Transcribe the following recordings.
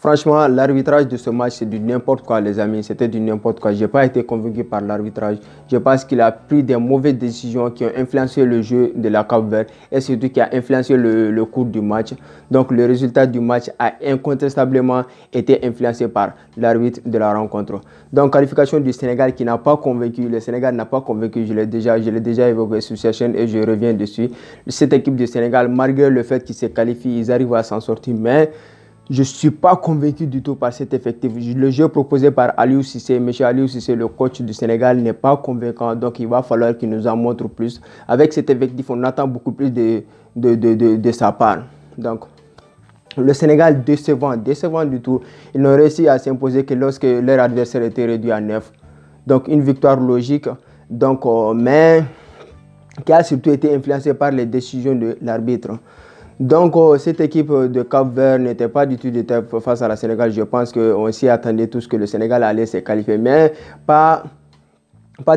Franchement, l'arbitrage de ce match, c'est du n'importe quoi, les amis. C'était du n'importe quoi. Je n'ai pas été convaincu par l'arbitrage. Je pense qu'il a pris des mauvaises décisions qui ont influencé le jeu de la Cap-Vert et surtout qui a influencé le cours du match. Donc, le résultat du match a incontestablement été influencé par l'arbitre de la rencontre. Donc, qualification du Sénégal qui n'a pas convaincu. Le Sénégal n'a pas convaincu. Je l'ai déjà évoqué sur cette chaîne et je reviens dessus. Cette équipe du Sénégal, malgré le fait qu'ils se qualifient, ils arrivent à s'en sortir. Mais je ne suis pas convaincu du tout par cet effectif. Le jeu proposé par Aliou Cissé, M. Aliou Cissé, le coach du Sénégal, n'est pas convaincant. Donc, il va falloir qu'il nous en montre plus. Avec cet effectif, on attend beaucoup plus de sa part. Donc, le Sénégal, décevant du tout. Ils n'ont réussi à s'imposer que lorsque leur adversaire était réduit à 9. Donc, une victoire logique. Donc, mais qui a surtout été influencée par les décisions de l'arbitre. Donc, cette équipe de Cap-Vert n'était pas du tout de tête face à la Sénégal. Je pense qu'on s'y attendait tous que le Sénégal allait se qualifier, mais pas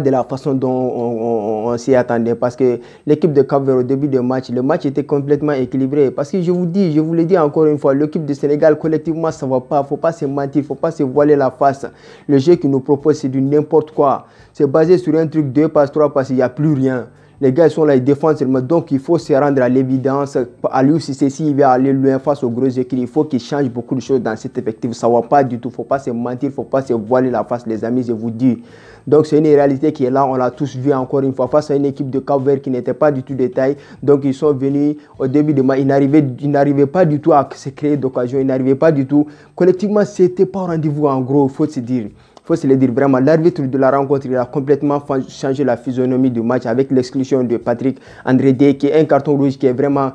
de la façon dont on s'y attendait. Parce que l'équipe de Cap-Vert, au début du match, le match était complètement équilibré. Parce que je vous le dis encore une fois, l'équipe de Sénégal, collectivement, ça ne va pas. Il ne faut pas se mentir, il ne faut pas se voiler la face. Le jeu qu'ils nous proposent, c'est du n'importe quoi. C'est basé sur un truc 2 passes, 3 passes, il n'y a plus rien. Les gars, ils sont là, ils défendent seulement. Donc, il faut se rendre à l'évidence. Aliou Cissé, s'il veut aller loin face aux gros équipes, il faut qu'il change beaucoup de choses dans cet effectif. Ça ne va pas du tout. Il ne faut pas se mentir, il ne faut pas se voiler la face, les amis, je vous dis. Donc, c'est une réalité qui est là. On l'a tous vu encore une fois face à une équipe de Cap-Vert qui n'était pas du tout de taille. Donc, ils sont venus au début de match. Ils n'arrivaient pas du tout à se créer d'occasion. Ils n'arrivaient pas du tout. Collectivement, ce n'était pas au rendez-vous en gros, il faut se dire. Il faut se le dire vraiment, l'arbitre de la rencontre, il a complètement changé la physionomie du match avec l'exclusion de Patrick Andrédé, qui est un carton rouge qui est vraiment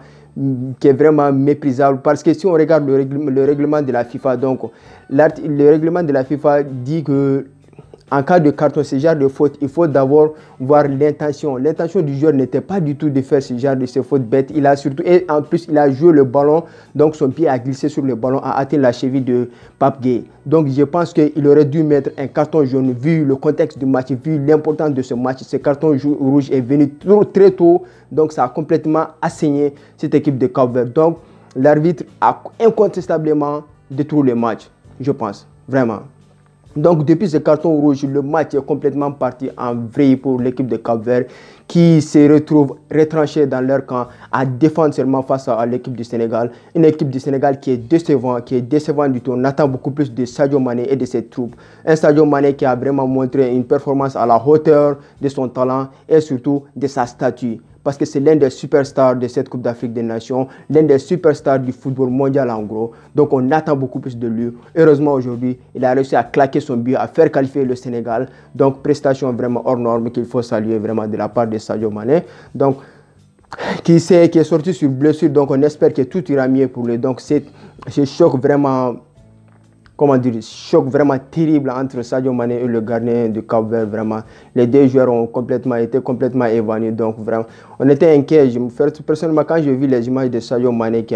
méprisable. Parce que si on regarde le règlement de la FIFA, donc le règlement de la FIFA dit que en cas de carton, ce genre de faute, il faut d'abord voir l'intention. L'intention du joueur n'était pas du tout de faire ce genre de ces fautes bêtes. Il a surtout, et en plus, il a joué le ballon, donc son pied a glissé sur le ballon, a atteint la cheville de Pape Gueye. Donc je pense qu'il aurait dû mettre un carton jaune, vu le contexte du match, vu l'importance de ce match. Ce carton rouge est venu très tôt, donc ça a complètement assaigné cette équipe de Cap-Vert. Donc l'arbitre a incontestablement détruit le match, je pense, vraiment. Donc, depuis ce carton rouge, le match est complètement parti en vrille pour l'équipe de Cap-Vert qui se retrouve retranchée dans leur camp à défendre seulement face à l'équipe du Sénégal. Une équipe du Sénégal qui est décevante du tout. On attend beaucoup plus de Sadio Mané et de ses troupes. Un Sadio Mané qui a vraiment montré une performance à la hauteur de son talent et surtout de sa statue. Parce que c'est l'un des superstars de cette Coupe d'Afrique des Nations, l'un des superstars du football mondial en gros. Donc on attend beaucoup plus de lui. Heureusement aujourd'hui, il a réussi à claquer son but, à faire qualifier le Sénégal. Donc prestation vraiment hors norme qu'il faut saluer vraiment de la part de Sadio Mané. Donc qui est sorti sur blessure, donc on espère que tout ira mieux pour lui. Donc c'est choc vraiment... choc vraiment terrible entre Sadio Mané et le gardien du Cap-Vert, vraiment. Les deux joueurs ont été complètement évanouis, donc vraiment, on était inquiets. Personnellement, quand j'ai vu les images de Sadio Mané qui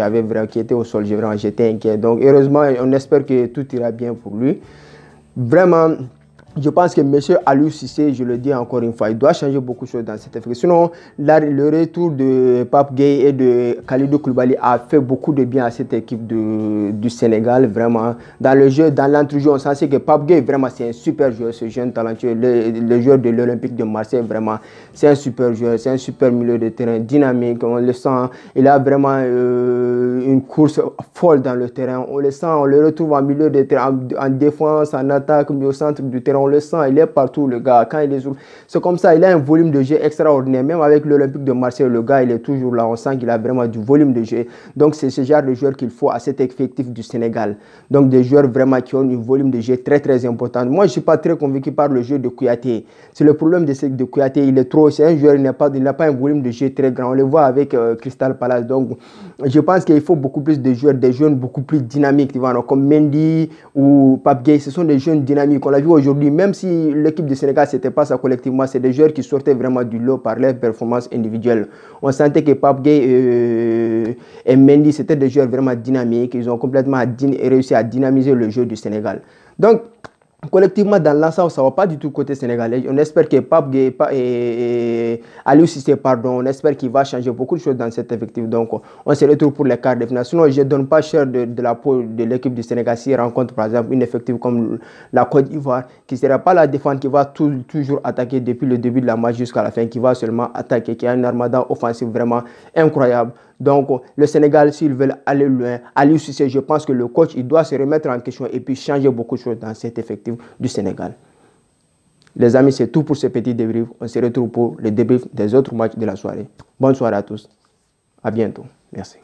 était au sol, j'étais inquiet. Donc, heureusement, on espère que tout ira bien pour lui. Vraiment, je pense que M. Aliou Cissé, je le dis encore une fois, il doit changer beaucoup de choses dans cette effet. Sinon, là, le retour de Pape Gueye et de Kalidou Koulibaly a fait beaucoup de bien à cette équipe du Sénégal, vraiment. Dans le jeu, dans l'entrejeu, on sait que Pape Gueye, vraiment, c'est un super joueur, ce jeune talentueux, le joueur de l'Olympique de Marseille, vraiment, c'est un super joueur, c'est un super milieu de terrain, dynamique, on le sent, il a vraiment une course folle dans le terrain, on le sent, on le retrouve en milieu de terrain, en défense, en attaque, mais au centre du terrain. On le sent, il est partout, le gars. Quand il est sur... C'est comme ça, il a un volume de jeu extraordinaire. Même avec l'Olympique de Marseille, le gars, il est toujours là. On sent qu'il a vraiment du volume de jeu. Donc, c'est ce genre de joueur qu'il faut à cet effectif du Sénégal. Donc, des joueurs vraiment qui ont un volume de jeu très, très important. Moi, je ne suis pas très convaincu par le jeu de Kouyaté. C'est le problème de Kouyaté. Il est trop... C'est un joueur, il n'a pas un volume de jeu très grand. On le voit avec Crystal Palace. Donc, je pense qu'il faut beaucoup plus de joueurs, des jeunes beaucoup plus dynamiques. Tu vois, comme Mendy ou Pape Gueye. Ce sont des jeunes dynamiques. On l'a vu aujourd'hui. Même si l'équipe du Sénégal, ce n'était pas ça collectivement, c'est des joueurs qui sortaient vraiment du lot par leur performance individuelle. On sentait que Pape Gueye et Mendy, c'était des joueurs vraiment dynamiques. Ils ont complètement réussi à dynamiser le jeu du Sénégal. Donc, collectivement, dans l'ensemble, ça ne va pas du tout côté sénégalais. On espère que Pape Gueye et Aliou Cissé, pardon, on espère qu'il va changer beaucoup de choses dans cet effectif. Donc, on se retrouve pour les quarts de finale. Sinon, je ne donne pas cher de la peau de l'équipe du Sénégal s'il rencontre, par exemple, une effectif comme la Côte d'Ivoire, qui ne sera pas la défense, qui va toujours attaquer depuis le début de la match jusqu'à la fin, qui va seulement attaquer, qui a une armada offensive vraiment incroyable. Donc, le Sénégal, s'ils veulent aller loin, Aliou Cissé, je pense que le coach, il doit se remettre en question et puis changer beaucoup de choses dans cet effectif du Sénégal. Les amis, c'est tout pour ce petit débrief. On se retrouve pour le débrief des autres matchs de la soirée. Bonne soirée à tous. À bientôt. Merci.